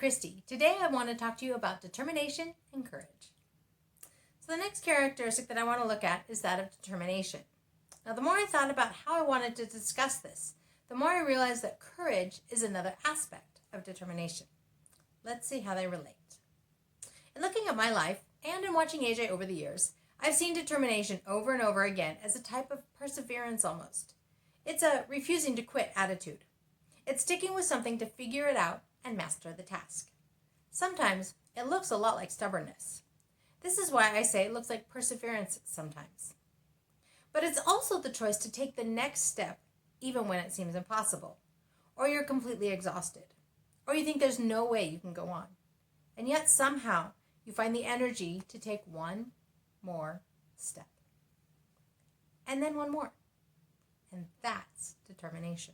Christy. Today I want to talk to you about determination and courage. So the next characteristic that I want to look at is that of determination. Now the more I thought about how I wanted to discuss this, the more I realized that courage is another aspect of determination. Let's see how they relate. In looking at my life and in watching AJ over the years, I've seen determination over and over again as a type of perseverance almost. It's a refusing to quit attitude. It's sticking with something to figure it out and master the task. Sometimes it looks a lot like stubbornness. This is why I say it looks like perseverance sometimes. But it's also the choice to take the next step even when it seems impossible, or you're completely exhausted, or you think there's no way you can go on. And yet somehow you find the energy to take one more step. And then one more. And that's determination.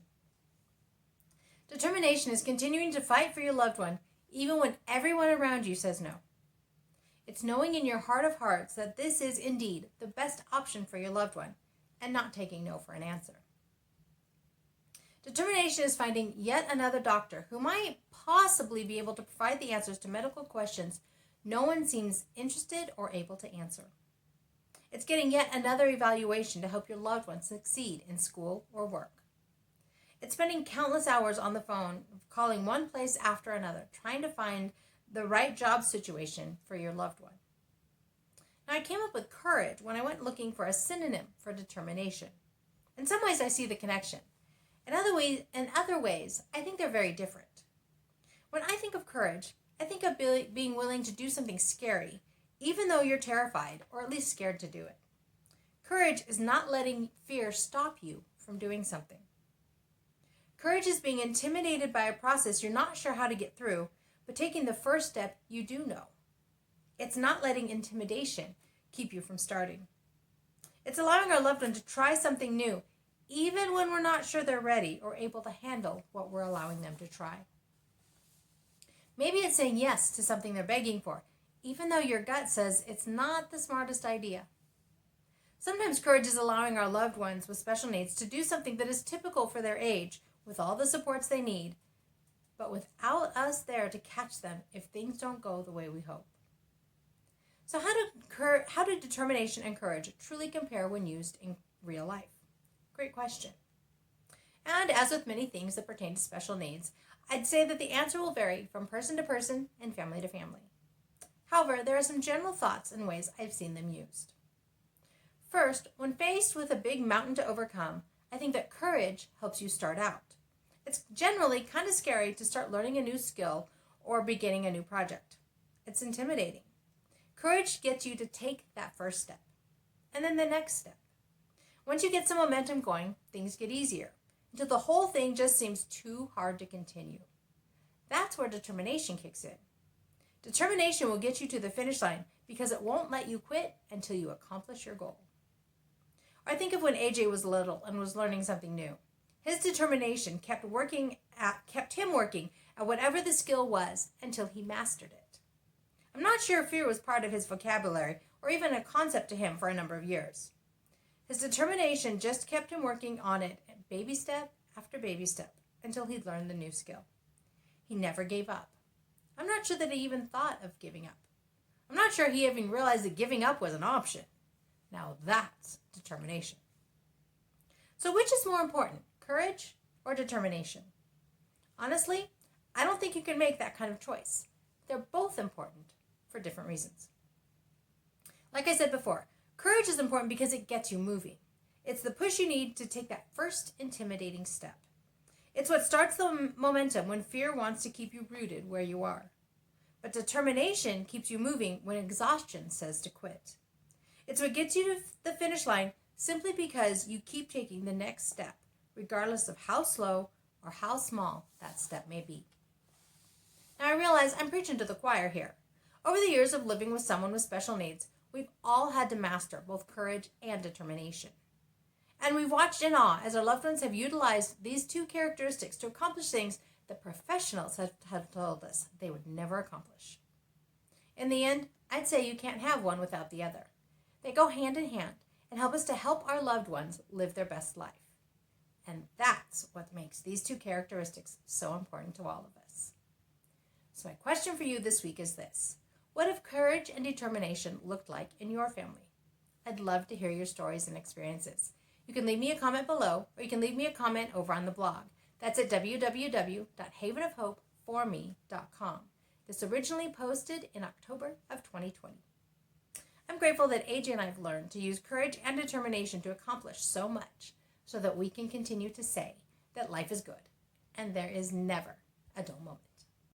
Determination is continuing to fight for your loved one even when everyone around you says no. It's knowing in your heart of hearts that this is indeed the best option for your loved one and not taking no for an answer. Determination is finding yet another doctor who might possibly be able to provide the answers to medical questions no one seems interested or able to answer. It's getting yet another evaluation to help your loved one succeed in school or work. It's spending countless hours on the phone, calling one place after another, trying to find the right job situation for your loved one. Now, I came up with courage when I went looking for a synonym for determination. In some ways, I see the connection. In other ways, I think they're very different. When I think of courage, I think of being willing to do something scary, even though you're terrified or at least scared to do it. Courage is not letting fear stop you from doing something. Courage is being intimidated by a process you're not sure how to get through, but taking the first step you do know. It's not letting intimidation keep you from starting. It's allowing our loved one to try something new, even when we're not sure they're ready or able to handle what we're allowing them to try. Maybe it's saying yes to something they're begging for, even though your gut says it's not the smartest idea. Sometimes courage is allowing our loved ones with special needs to do something that is typical for their age, with all the supports they need, but without us there to catch them if things don't go the way we hope. So how do determination and courage truly compare when used in real life? Great question. And as with many things that pertain to special needs, I'd say that the answer will vary from person to person and family to family. However, there are some general thoughts and ways I've seen them used. First, when faced with a big mountain to overcome, I think that courage helps you start out. It's generally kind of scary to start learning a new skill or beginning a new project. It's intimidating. Courage gets you to take that first step, and then the next step. Once you get some momentum going, things get easier, until the whole thing just seems too hard to continue. That's where determination kicks in. Determination will get you to the finish line because it won't let you quit until you accomplish your goal. Or I think of when AJ was little and was learning something new. His determination kept him working at whatever the skill was until he mastered it. I'm not sure if fear was part of his vocabulary or even a concept to him for a number of years. His determination just kept him working on it baby step after baby step until he'd learned the new skill. He never gave up. I'm not sure that he even thought of giving up. I'm not sure he even realized that giving up was an option. Now that's determination. So which is more important, courage or determination? Honestly, I don't think you can make that kind of choice. They're both important for different reasons. Like I said before, courage is important because it gets you moving. It's the push you need to take that first intimidating step. It's what starts the momentum when fear wants to keep you rooted where you are. But determination keeps you moving when exhaustion says to quit. It's what gets you to the finish line simply because you keep taking the next step, regardless of how slow or how small that step may be. Now I realize I'm preaching to the choir here. Over the years of living with someone with special needs, we've all had to master both courage and determination. And we've watched in awe as our loved ones have utilized these two characteristics to accomplish things that professionals have told us they would never accomplish. In the end, I'd say you can't have one without the other. They go hand in hand and help us to help our loved ones live their best life. And that's what makes these two characteristics so important to all of us. So my question for you this week is this: what if courage and determination looked like in your family? I'd love to hear your stories and experiences. You can leave me a comment below, or you can leave me a comment over on the blog. That's at www.havenofhopeforme.com. This originally posted in October of 2020. I'm grateful that AJ and I have learned to use courage and determination to accomplish so much so that we can continue to say that life is good and there is never a dull moment.